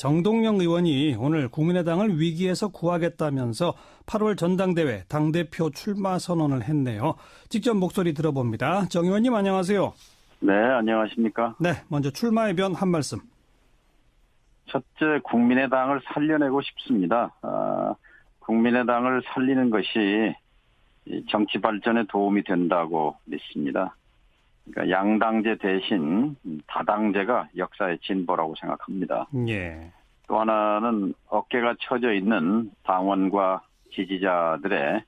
정동영 의원이 오늘 국민의당을 위기에서 구하겠다면서 8월 전당대회 당대표 출마 선언을 했네요. 직접 목소리 들어봅니다. 정 의원님 안녕하세요. 네, 안녕하십니까. 네, 먼저 출마의 변 한 말씀. 첫째, 국민의당을 살려내고 싶습니다. 국민의당을 살리는 것이 정치 발전에 도움이 된다고 믿습니다. 그러니까 양당제 대신 다당제가 역사의 진보라고 생각합니다. 예. 또 하나는 어깨가 처져 있는 당원과 지지자들의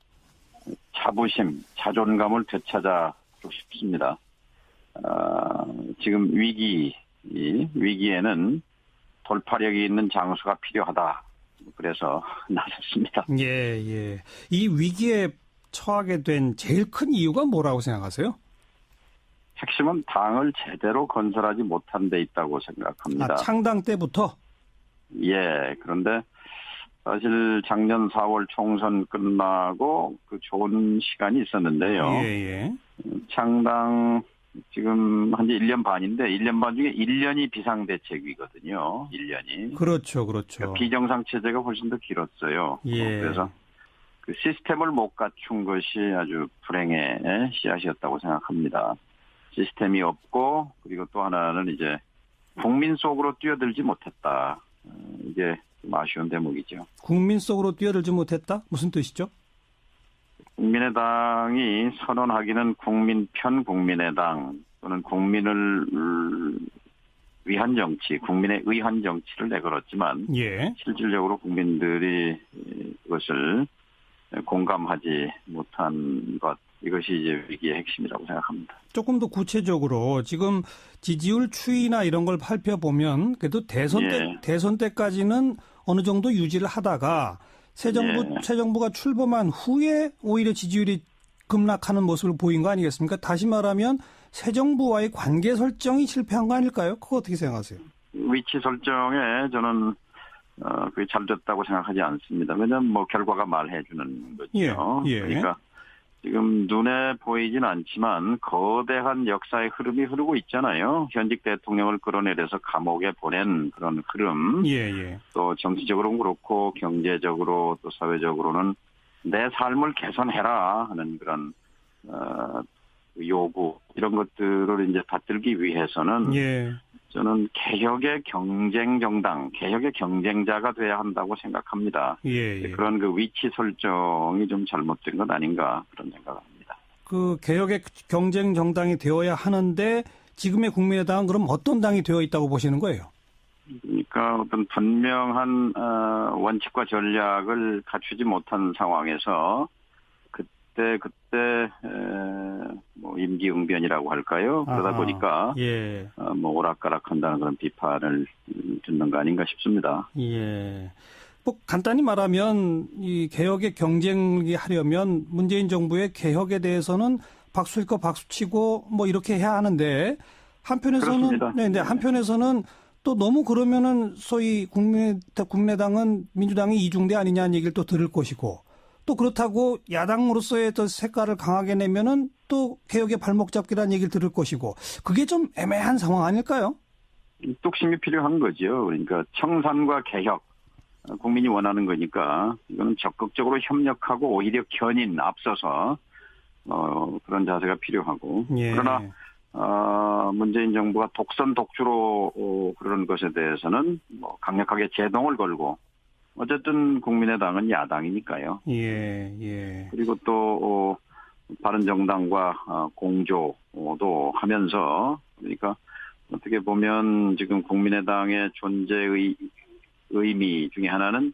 자부심, 자존감을 되찾아주고 싶습니다. 지금 위기에는 돌파력이 있는 장수가 필요하다. 그래서 나섰습니다. 예. 이 위기에 처하게 된 제일 큰 이유가 뭐라고 생각하세요? 핵심은 당을 제대로 건설하지 못한 데 있다고 생각합니다. 창당 때부터? 예, 그런데 사실 작년 4월 총선 끝나고 그 좋은 시간이 있었는데요. 예. 창당 지금 한 지 1년 반인데 1년 반 중에 1년이 비상대책이거든요. 1년이. 그렇죠. 그러니까 비정상 체제가 훨씬 더 길었어요. 예. 그래서 그 시스템을 못 갖춘 것이 아주 불행의 씨앗이었다고 생각합니다. 시스템이 없고 그리고 또 하나는 이제 국민 속으로 뛰어들지 못했다. 이게 좀 아쉬운 대목이죠. 국민 속으로 뛰어들지 못했다? 무슨 뜻이죠? 국민의당이 선언하기는 국민 편 국민의당 또는 국민을 위한 정치, 국민에 의한 정치를 내걸었지만 예. 실질적으로 국민들이 그것을 공감하지 못한 것, 이것이 이제 위기의 핵심이라고 생각합니다. 조금 더 구체적으로 지금 지지율 추이나 이런 걸 살펴보면 그래도 대선 때까지는 어느 정도 유지를 하다가 새 정부가 출범한 후에 오히려 지지율이 급락하는 모습을 보인 거 아니겠습니까? 다시 말하면 새 정부와의 관계 설정이 실패한 거 아닐까요? 그거 어떻게 생각하세요? 위치 설정에 저는 그게 잘 됐다고 생각하지 않습니다. 왜냐하면 뭐 결과가 말해주는 거죠. 예. 그러니까 지금 눈에 보이진 않지만 거대한 역사의 흐름이 흐르고 있잖아요. 현직 대통령을 끌어내려서 감옥에 보낸 그런 흐름. 예. 또 정치적으로는 그렇고 경제적으로 또 사회적으로는 내 삶을 개선해라 하는 그런 요구 이런 것들을 이제 받들기 위해서는 저는 개혁의 경쟁 정당, 개혁의 경쟁자가 돼야 한다고 생각합니다. 예. 그런 그 위치 설정이 좀 잘못된 것 아닌가 그런 생각합니다. 그 개혁의 경쟁 정당이 되어야 하는데 지금의 국민의당은 그럼 어떤 당이 되어 있다고 보시는 거예요? 그러니까 어떤 분명한 원칙과 전략을 갖추지 못한 상황에서 그때 뭐 임기응변이라고 할까요? 그러다 보니까 뭐 오락가락한다는 그런 비판을 듣는 거 아닌가 싶습니다. 예. 뭐 간단히 말하면 이 개혁의 경쟁이 하려면 문재인 정부의 개혁에 대해서는 박수일 거 박수치고 뭐 이렇게 해야 하는데 한편에서는 한편에서는 또 너무 그러면은 소위 국민의당은 민주당이 이중대 아니냐는 얘기를 또 들을 것이고 또 그렇다고 야당으로서의 또 색깔을 강하게 내면은 또 개혁의 발목 잡기라는 얘기를 들을 것이고 그게 좀 애매한 상황 아닐까요? 뚝심이 필요한 거죠. 그러니까 청산과 개혁 국민이 원하는 거니까 이거는 적극적으로 협력하고 오히려 견인 앞서서 그런 자세가 필요하고 그러나 문재인 정부가 독선 독주로 그런 것에 대해서는 뭐 강력하게 제동을 걸고 어쨌든 국민의당은 야당이니까요. 예. 그리고 또 바른정당과 공조도 하면서 그러니까 어떻게 보면 지금 국민의당의 존재의 의미 중에 하나는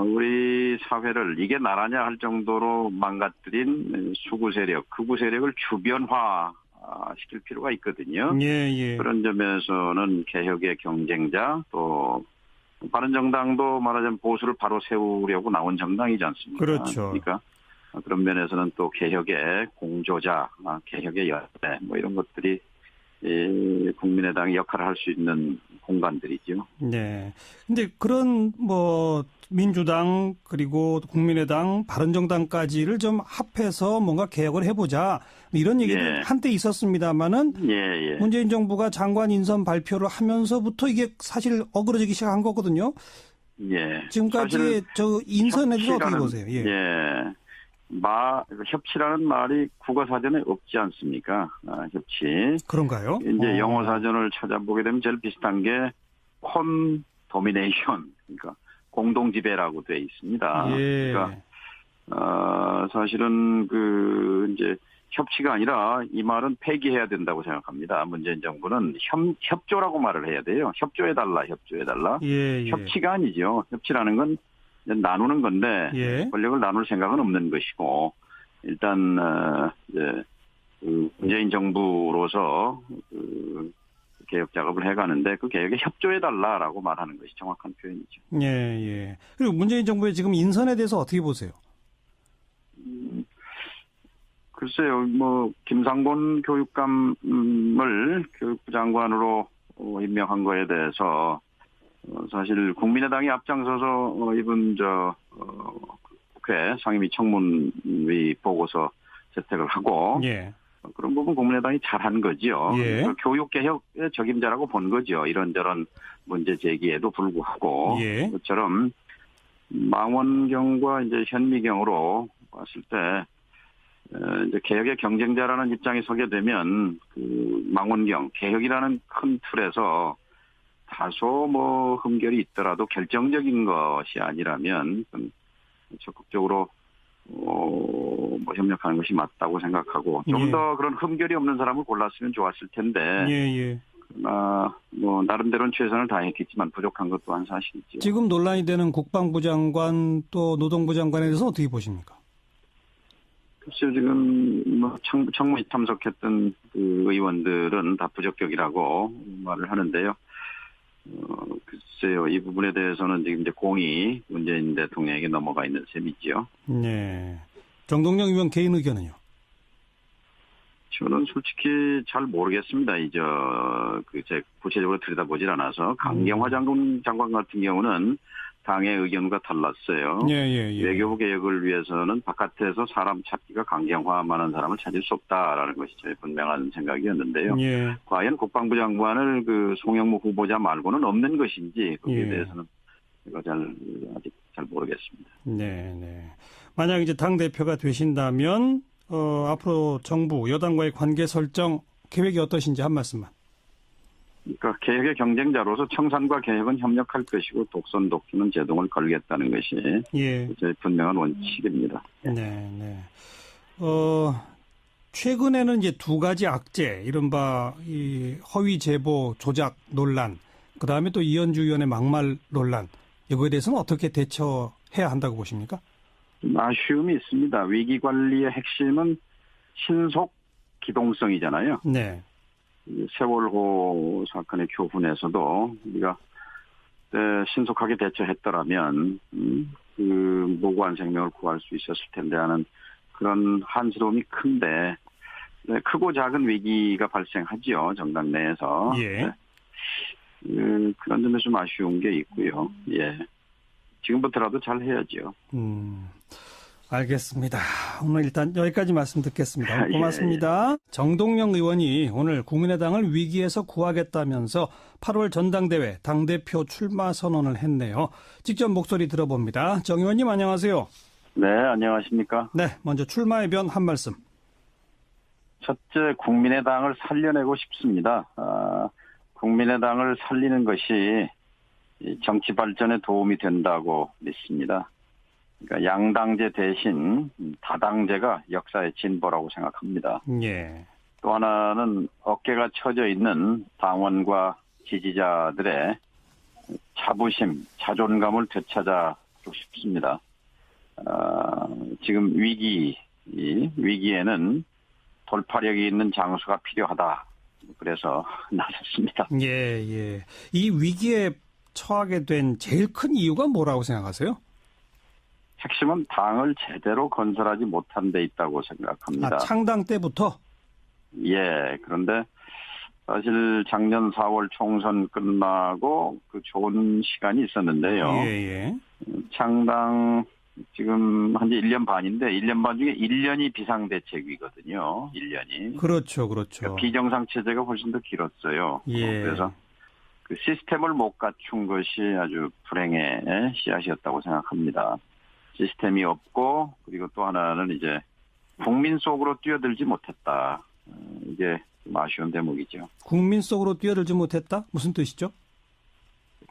우리 사회를 이게 나라냐 할 정도로 망가뜨린 수구 세력, 극우 세력을 주변화 시킬 필요가 있거든요. 예. 그런 점에서는 개혁의 경쟁자 또 바른정당도 말하자면 보수를 바로 세우려고 나온 정당이지 않습니까? 그렇죠. 그러니까 그런 면에서는 또 개혁의 공조자, 개혁의 열애 뭐 이런 것들이 국민의당이 역할을 할 수 있는 공간들이죠. 네. 근데 그런 민주당 그리고 국민의당, 바른정당까지를 좀 합해서 뭔가 개혁을 해보자 이런 얘기도 예. 한때 있었습니다만은 예. 문재인 정부가 장관 인선 발표를 하면서부터 이게 사실 어그러지기 시작한 거거든요. 예. 지금까지 저 인선에 대해서 어떻게 보세요? 예. 협치라는 말이 국어 사전에 없지 않습니까? 협치. 그런가요? 이제 영어 사전을 찾아보게 되면 제일 비슷한 게 콘도미네이션, 그러니까 공동 지배라고 돼 있습니다. 예. 그러니까 사실은 이제 협치가 아니라 이 말은 폐기해야 된다고 생각합니다. 문재인 정부는 협조라고 말을 해야 돼요. 협조해달라. 예. 협치가 아니죠. 협치라는 건 나누는 건데 예. 권력을 나눌 생각은 없는 것이고 일단 이제 문재인 정부로서 개혁 작업을 해가는데 그 개혁에 협조해달라라고 말하는 것이 정확한 표현이죠. 예. 그리고 문재인 정부의 지금 인선에 대해서 어떻게 보세요? 글쎄요, 김상곤 교육감을 교육부 장관으로 임명한 거에 대해서 사실 국민의당이 앞장서서 이번 국회 상임위 청문위 보고서 채택을 하고 예. 그런 부분 국민의당이 잘한 거죠. 예. 교육개혁의 적임자라고 본 거죠. 이런저런 문제 제기에도 불구하고. 예. 그것처럼 망원경과 이제 현미경으로 봤을 때 이제 개혁의 경쟁자라는 입장에 서게 되면 망원경, 개혁이라는 큰 틀에서 다소 흠결이 있더라도 결정적인 것이 아니라면 적극적으로 협력하는 것이 맞다고 생각하고 좀 더 그런 흠결이 없는 사람을 골랐으면 좋았을 텐데 예. 나름대로는 최선을 다했겠지만 부족한 것 또한 사실이죠. 지금 논란이 되는 국방부 장관 또 노동부 장관에 대해서 어떻게 보십니까? 글쎄요, 지금 청문회 참석했던 의원들은 다 부적격이라고 말을 하는데요. 글쎄요, 이 부분에 대해서는 지금 이제 공이 문재인 대통령에게 넘어가 있는 셈이죠. 네. 정동영 의원 개인 의견은요? 저는 솔직히 잘 모르겠습니다. 제 구체적으로 들여다보질 않아서 강경화 장관 같은 경우는 당의 의견과 달랐어요. 예. 외교부 개혁을 위해서는 바깥에서 사람 찾기가 강경화만한 사람을 찾을 수 없다라는 것이 저의 분명한 생각이었는데요. 예. 과연 국방부 장관을 송영무 후보자 말고는 없는 것인지 거기에 대해서는 제가 아직 잘 모르겠습니다. 네. 만약 이제 당 대표가 되신다면 앞으로 정부 여당과의 관계 설정 계획이 어떠신지 한 말씀만. 그러니까 개혁의 경쟁자로서 청산과 개혁은 협력할 것이고 독선 독주는 제동을 걸겠다는 것이 저의 분명한 원칙입니다. 네. 최근에는 이제 두 가지 악재, 이른바 이 허위 제보 조작 논란, 그 다음에 또 이현주 의원의 막말 논란, 이거에 대해서는 어떻게 대처해야 한다고 보십니까? 아쉬움이 있습니다. 위기 관리의 핵심은 신속 기동성이잖아요. 네. 세월호 사건의 교훈에서도 우리가 신속하게 대처했더라면 무고한 생명을 구할 수 있었을 텐데 하는 그런 한스러움이 큰데 크고 작은 위기가 발생하죠. 정당 내에서. 예. 그런 점에서 좀 아쉬운 게 있고요. 예. 지금부터라도 잘 해야죠. 알겠습니다. 오늘 일단 여기까지 말씀 듣겠습니다. 고맙습니다. 예. 정동영 의원이 오늘 국민의당을 위기에서 구하겠다면서 8월 전당대회 당대표 출마 선언을 했네요. 직접 목소리 들어봅니다. 정 의원님 안녕하세요. 네, 안녕하십니까. 네, 먼저 출마의 변 한 말씀. 첫째, 국민의당을 살려내고 싶습니다. 국민의당을 살리는 것이 정치 발전에 도움이 된다고 믿습니다. 그러니까 양당제 대신 다당제가 역사의 진보라고 생각합니다. 예. 또 하나는 어깨가 처져 있는 당원과 지지자들의 자부심, 자존감을 되찾아주고 싶습니다. 지금 위기에는 돌파력이 있는 장수가 필요하다. 그래서 나섰습니다. 예. 이 위기에 처하게 된 제일 큰 이유가 뭐라고 생각하세요? 핵심은 당을 제대로 건설하지 못한 데 있다고 생각합니다. 창당 때부터? 예. 그런데 사실 작년 4월 총선 끝나고 그 좋은 시간이 있었는데요. 예. 창당 지금 한 지 1년 반인데 1년 반 중에 1년이 비상대책이거든요. 1년이. 그렇죠. 그러니까 비정상 체제가 훨씬 더 길었어요. 예. 그래서 그 시스템을 못 갖춘 것이 아주 불행의 씨앗이었다고 생각합니다. 시스템이 없고 그리고 또 하나는 이제 국민 속으로 뛰어들지 못했다. 이게 좀 아쉬운 대목이죠. 국민 속으로 뛰어들지 못했다? 무슨 뜻이죠?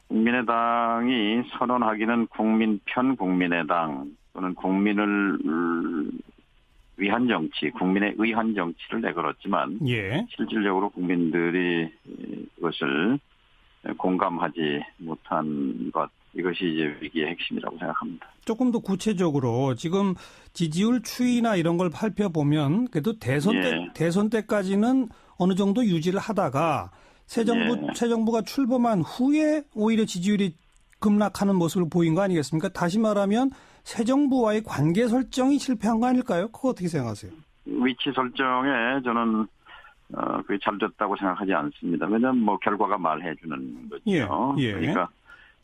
국민의당이 선언하기는 국민 편 국민의당 또는 국민을 위한 정치, 국민에 의한 정치를 내걸었지만 예. 실질적으로 국민들이 그것을 공감하지 못한 것, 이것이 이제 위기의 핵심이라고 생각합니다. 조금 더 구체적으로 지금 지지율 추이나 이런 걸 살펴보면 그래도 대선 때까지는 어느 정도 유지를 하다가 새 정부가 출범한 후에 오히려 지지율이 급락하는 모습을 보인 거 아니겠습니까? 다시 말하면 새 정부와의 관계 설정이 실패한 거 아닐까요? 그거 어떻게 생각하세요? 위치 설정에 저는 그게 잘 됐다고 생각하지 않습니다. 왜냐하면 뭐 결과가 말해주는 거죠. 예. 그러니까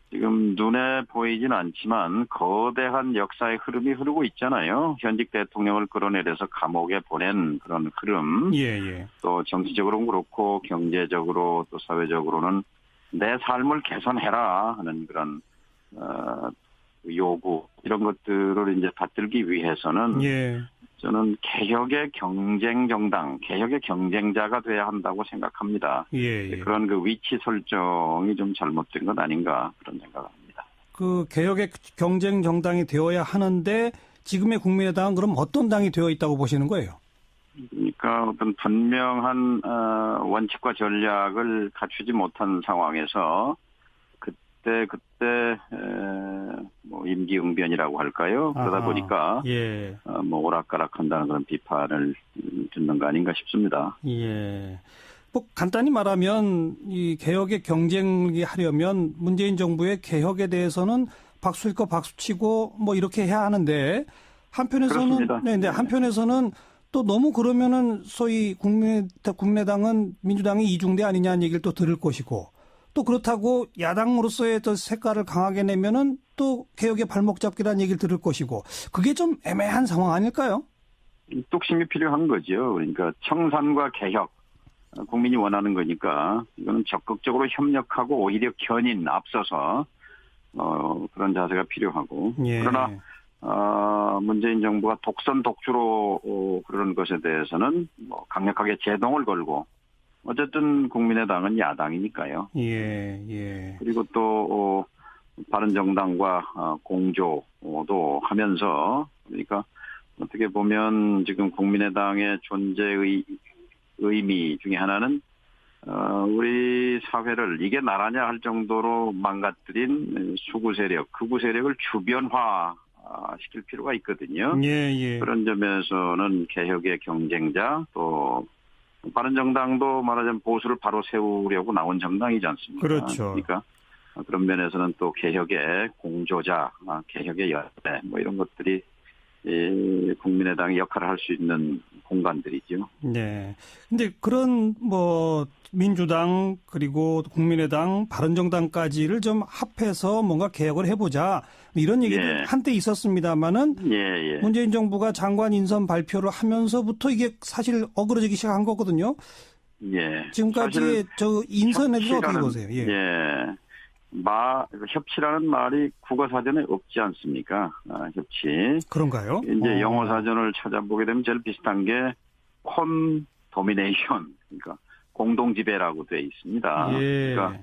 지금 눈에 보이진 않지만 거대한 역사의 흐름이 흐르고 있잖아요. 현직 대통령을 끌어내려서 감옥에 보낸 그런 흐름. 예. 또 정치적으로는 그렇고 경제적으로 또 사회적으로는 내 삶을 개선해라 하는 그런 요구 이런 것들을 이제 받들기 위해서는 저는 개혁의 경쟁 정당, 개혁의 경쟁자가 돼야 한다고 생각합니다. 그런 그 위치 설정이 좀 잘못된 것 아닌가 그런 생각을 합니다. 그 개혁의 경쟁 정당이 되어야 하는데 지금의 국민의당은 그럼 어떤 당이 되어 있다고 보시는 거예요? 그러니까 어떤 분명한 원칙과 전략을 갖추지 못한 상황에서 그때 뭐 임기응변이라고 할까요? 그러다 보니까 뭐 오락가락한다는 그런 비판을 듣는 거 아닌가 싶습니다. 뭐 간단히 말하면 이 개혁의 경쟁이 하려면 문재인 정부의 개혁에 대해서는 박수일 거 박수치고 뭐 이렇게 해야 하는데 한편에서는 한편에서는 또 너무 그러면은 소위 국민의당은 민주당이 이중대 아니냐는 얘기를 또 들을 것이고. 또 그렇다고 야당으로서의 또 색깔을 강하게 내면은 또 개혁의 발목 잡기라는 얘기를 들을 것이고 그게 좀 애매한 상황 아닐까요? 뚝심이 필요한 거죠. 그러니까 청산과 개혁 국민이 원하는 거니까 이거는 적극적으로 협력하고 오히려 견인 앞서서 그런 자세가 필요하고 그러나 문재인 정부가 독선 독주로 그런 것에 대해서는 뭐 강력하게 제동을 걸고 어쨌든 국민의당은 야당이니까요. 그리고 또 바른정당과 공조도 하면서 그러니까 어떻게 보면 지금 국민의당의 존재의 의미 중에 하나는 우리 사회를 이게 나라냐 할 정도로 망가뜨린 수구 세력, 극우 세력을 주변화 시킬 필요가 있거든요. 그런 점에서는 개혁의 경쟁자 또 바른정당도 말하자면 보수를 바로 세우려고 나온 정당이지 않습니까? 그렇죠. 그러니까 그런 면에서는 또 개혁의 공조자, 개혁의 열대 뭐 이런 것들이 국민의당이 역할을 할 수 있는 공간들이죠. 근데 그런 뭐 민주당 그리고 국민의당, 바른정당까지를 좀 합해서 뭔가 개혁을 해보자 이런 얘기도 한때 있었습니다만은 문재인 정부가 장관 인선 발표를 하면서부터 이게 사실 어그러지기 시작한 거거든요. 지금까지 저 인선에 대해서 어떻게 보세요? 협치라는 말이 국어사전에 없지 않습니까? 협치. 그런가요? 이제 영어 사전을 찾아보게 되면 제일 비슷한 게 콘도미네이션, 그러니까 공동지배라고 되어 있습니다. 그러니까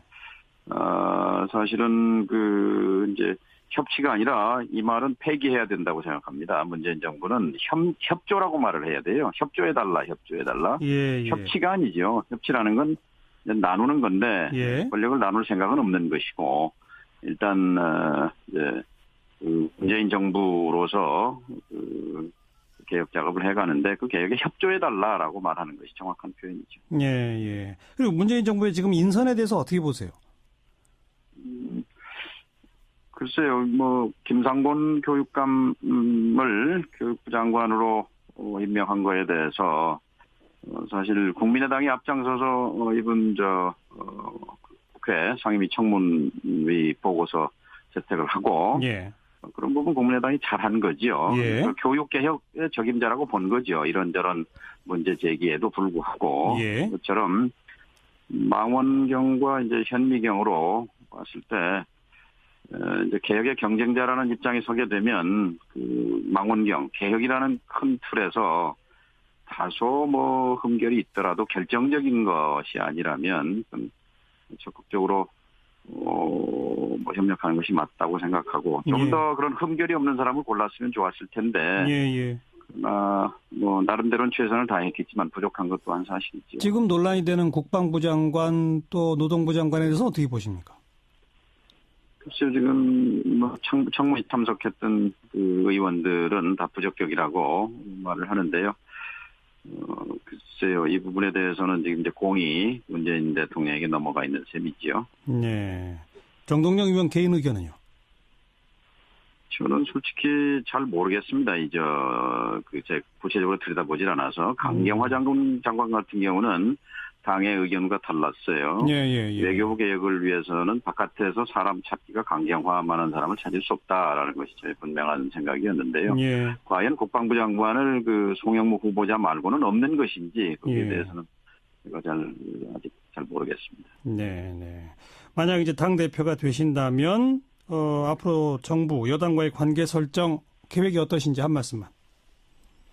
사실은 이제 협치가 아니라 이 말은 폐기해야 된다고 생각합니다. 문재인 정부는 협조라고 말을 해야 돼요. 협조해달라. 협치가 아니죠. 협치라는 건 나누는 건데 권력을 나눌 생각은 없는 것이고 일단 이제 문재인 정부로서 개혁 작업을 해가는데 그 개혁에 협조해달라라고 말하는 것이 정확한 표현이죠. 그리고 문재인 정부의 지금 인선에 대해서 어떻게 보세요? 글쎄요, 뭐 김상곤 교육감을 교육부 장관으로 임명한 거에 대해서 사실 국민의당이 앞장서서 이번 국회 상임위 청문위 보고서 채택을 하고 예. 그런 부분 국민의당이 잘한 거지요. 예. 교육개혁의 적임자라고 본 거죠. 이런저런 문제 제기에도 불구하고 예. 그처럼 망원경과 이제 현미경으로 봤을 때 이제 개혁의 경쟁자라는 입장에 서게 되면 그 망원경 개혁이라는 큰 틀에서 다소 뭐 흠결이 있더라도 결정적인 것이 아니라면 적극적으로 뭐 협력하는 것이 맞다고 생각하고 좀 더 그런 흠결이 없는 사람을 골랐으면 좋았을 텐데 예. 그러나 뭐 나름대로는 최선을 다했겠지만 부족한 것 또한 사실이죠. 지금 논란이 되는 국방부 장관 또 노동부 장관에 대해서 어떻게 보십니까? 글쎄요, 지금 뭐 청문회 참석했던 그 의원들은 다 부적격이라고 말을 하는데요. 글쎄요, 이 부분에 대해서는 지금 이제 공이 문재인 대통령에게 넘어가 있는 셈이지요. 네. 정동영 의원 개인 의견은요? 저는 솔직히 잘 모르겠습니다. 제 구체적으로 들여다보질 않아서 강경화 장관 같은 경우는 당의 의견과 달랐어요. 예. 외교부 개혁을 위해서는 바깥에서 사람 찾기가 강경화만한 사람을 찾을 수 없다라는 것이 저의 분명한 생각이었는데요. 예. 과연 국방부 장관을 그 송영무 후보자 말고는 없는 것인지 거기에 대해서는 제가 아직 잘 모르겠습니다. 네. 만약 이제 당 대표가 되신다면 앞으로 정부 여당과의 관계 설정 계획이 어떠신지 한 말씀만.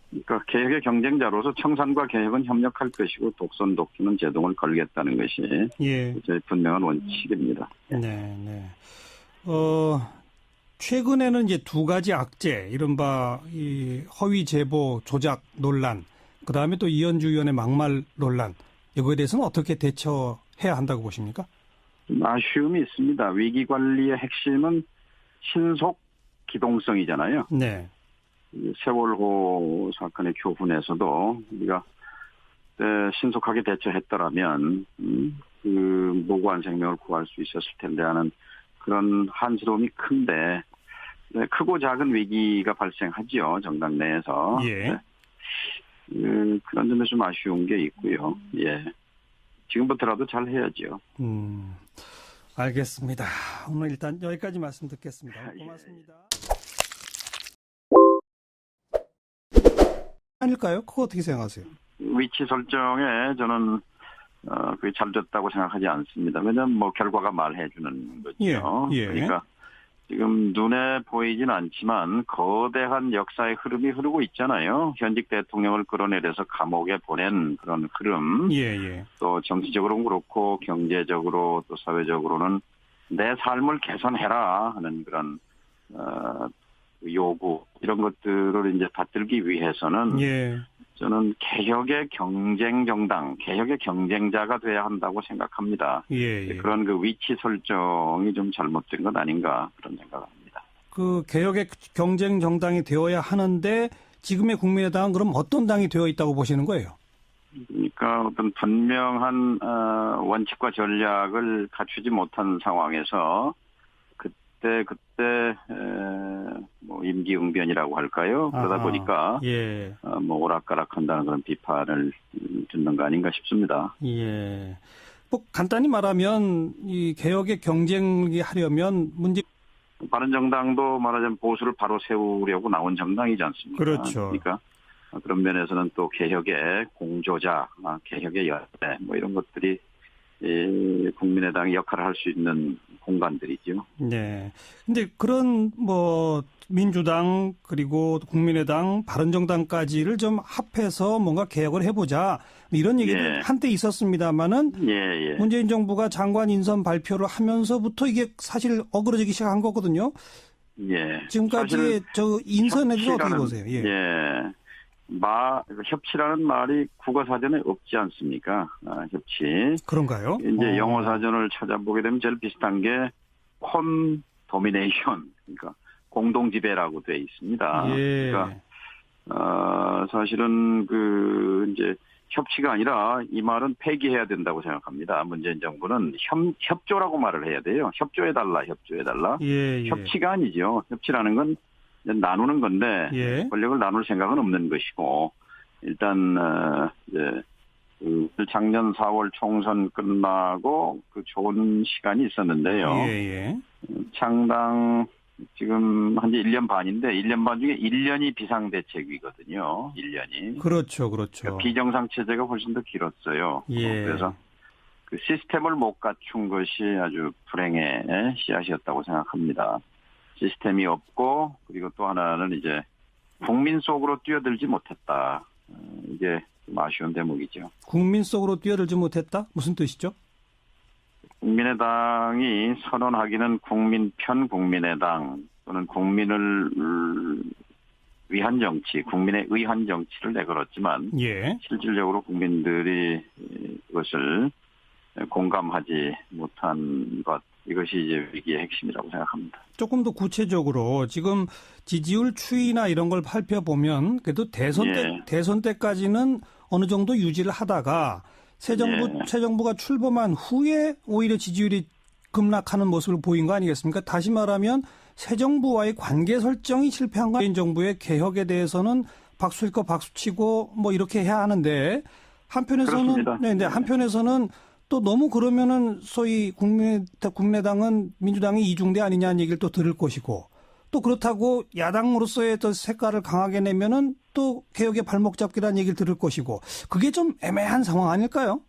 그러니까 개혁의 경쟁자로서 청산과 개혁은 협력할 것이고 독선 독주는 제동을 걸겠다는 것이 저의 분명한 원칙입니다. 네. 최근에는 이제 두 가지 악재, 이른바 이 허위 제보 조작 논란, 그 다음에 또 이현주 의원의 막말 논란, 이거에 대해서는 어떻게 대처해야 한다고 보십니까? 아쉬움이 있습니다. 위기 관리의 핵심은 신속 기동성이잖아요. 네. 세월호 사건의 교훈에서도 우리가 신속하게 대처했더라면 그 무고한 생명을 구할 수 있었을 텐데 하는 그런 한스러움이 큰데 크고 작은 위기가 발생하지요. 정당 내에서. 그런 점에서 좀 아쉬운 게 있고요. 지금부터라도 잘 해야죠. 알겠습니다. 오늘 일단 여기까지 말씀 듣겠습니다. 고맙습니다. 아닐까요? 그거 어떻게 생각하세요? 위치 설정에 저는 그게 잘 됐다고 생각하지 않습니다. 왜냐하면 뭐 결과가 말해주는 거죠. 그러니까 지금 눈에 보이진 않지만 거대한 역사의 흐름이 흐르고 있잖아요. 현직 대통령을 끌어내려서 감옥에 보낸 그런 흐름. 또 정치적으로는 그렇고 경제적으로 또 사회적으로는 내 삶을 개선해라 하는 그런 요구 이런 것들을 이제 받들기 위해서는 저는 개혁의 경쟁 정당, 개혁의 경쟁자가 돼야 한다고 생각합니다. 그런 그 위치 설정이 좀 잘못된 것 아닌가 그런 생각합니다. 그 개혁의 경쟁 정당이 되어야 하는데 지금의 국민의당은 그럼 어떤 당이 되어 있다고 보시는 거예요? 그러니까 어떤 분명한 원칙과 전략을 갖추지 못한 상황에서 그때 뭐 임기응변이라고 할까요? 그러다 보니까 뭐 오락가락한다는 그런 비판을 듣는 거 아닌가 싶습니다. 뭐 간단히 말하면 이 개혁의 경쟁이 하려면 바른정당도 말하자면 보수를 바로 세우려고 나온 정당이지 않습니까? 그렇죠. 그러니까 그런 면에서는 또 개혁의 공조자, 개혁의 열대 뭐 이런 것들이 국민의당이 역할을 할 수 있는 공간들이죠. 네. 근데 그런 뭐 민주당 그리고 국민의당, 바른정당까지를 좀 합해서 뭔가 개혁을 해보자 이런 얘기는 한때 있었습니다만은 문재인 정부가 장관 인선 발표를 하면서부터 이게 사실 어그러지기 시작한 거거든요. 지금까지 저 인선에 대해서 어떻게 보세요? 협치라는 말이 국어사전에 없지 않습니까? 협치. 그런가요? 이제 영어 사전을 찾아보게 되면 제일 비슷한 게 콘도미네이션, 그러니까 공동지배라고 돼 있습니다. 그러니까 사실은 이제 협치가 아니라 이 말은 폐기해야 된다고 생각합니다. 문재인 정부는 협조라고 말을 해야 돼요. 협조해달라. 협치가 아니죠. 협치라는 건 나누는 건데 권력을 나눌 생각은 없는 것이고 일단 이제 작년 4월 총선 끝나고 그 좋은 시간이 있었는데요. 예. 창당 지금 한 지 1년 반인데 1년 반 중에 1년이 비상대책이거든요. 1년이. 그렇죠. 그러니까 비정상 체제가 훨씬 더 길었어요. 예. 그래서 그 시스템을 못 갖춘 것이 아주 불행의 씨앗이었다고 생각합니다. 시스템이 없고 그리고 또 하나는 이제 국민 속으로 뛰어들지 못했다. 이게 좀 아쉬운 대목이죠. 국민 속으로 뛰어들지 못했다? 무슨 뜻이죠? 국민의당이 선언하기는 국민 편 국민의당 또는 국민을 위한 정치, 국민에 의한 정치를 내걸었지만 예. 실질적으로 국민들이 그것을 공감하지 못한 것, 이것이 이제 위기의 핵심이라고 생각합니다. 조금 더 구체적으로 지금 지지율 추이나 이런 걸 살펴보면 그래도 대선 때까지는 어느 정도 유지를 하다가 새 정부가 출범한 후에 오히려 지지율이 급락하는 모습을 보인 거 아니겠습니까? 다시 말하면 새 정부와의 관계 설정이 실패한 거 아니에요? 정부의 개혁에 대해서는 박수일 거 박수치고 뭐 이렇게 해야 하는데 한편에서는 또 너무 그러면은 소위 국민의당은 민주당이 이중대 아니냐는 얘기를 또 들을 것이고 또 그렇다고 야당으로서의 또 색깔을 강하게 내면은 또 개혁의 발목 잡기라는 얘기를 들을 것이고 그게 좀 애매한 상황 아닐까요?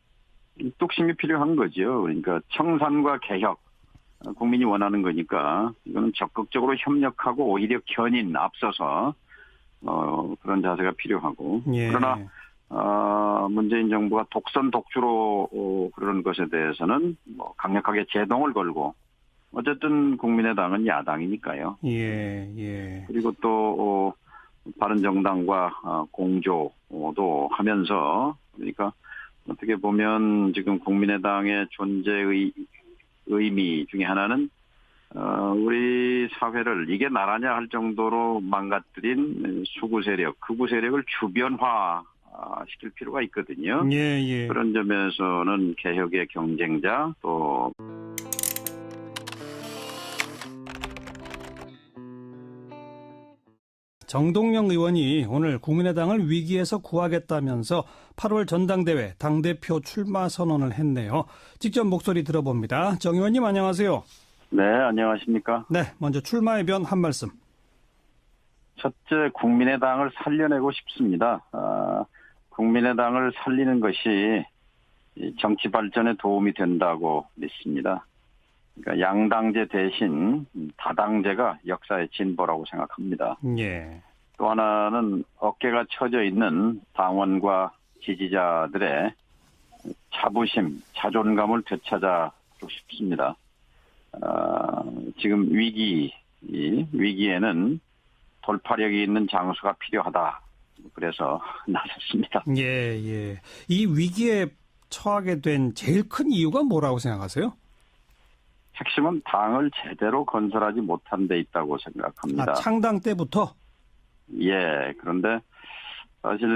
뚝심이 필요한 거죠. 그러니까 청산과 개혁, 국민이 원하는 거니까 이거는 적극적으로 협력하고 오히려 견인 앞서서 그런 자세가 필요하고 예. 그러나 문재인 정부가 독선 독주로 그러는 것에 대해서는 뭐 강력하게 제동을 걸고 어쨌든 국민의당은 야당이니까요. 예. 그리고 또 바른정당과 공조도 하면서 그러니까 어떻게 보면 지금 국민의당의 존재의 의미 중에 하나는 우리 사회를 이게 나라냐 할 정도로 망가뜨린 수구 세력, 극우 세력을 주변화 시킬 필요가 있거든요. 예. 그런 점에서는 개혁의 경쟁자 또 정동영 의원이 오늘 국민의당을 위기에서 구하겠다면서 8월 전당대회 당대표 출마 선언을 했네요. 직접 목소리 들어봅니다. 정 의원님 안녕하세요. 네, 안녕하십니까? 네, 먼저 출마의 변 한 말씀. 첫째, 국민의당을 살려내고 싶습니다. 국민의당을 살리는 것이 정치 발전에 도움이 된다고 믿습니다. 그러니까 양당제 대신 다당제가 역사의 진보라고 생각합니다. 예. 또 하나는 어깨가 처져 있는 당원과 지지자들의 자부심, 자존감을 되찾아주고 싶습니다. 지금 위기에는 돌파력이 있는 장수가 필요하다. 그래서 나섰습니다. 예. 이 위기에 처하게 된 제일 큰 이유가 뭐라고 생각하세요? 핵심은 당을 제대로 건설하지 못한 데 있다고 생각합니다. 창당 때부터? 예, 그런데 사실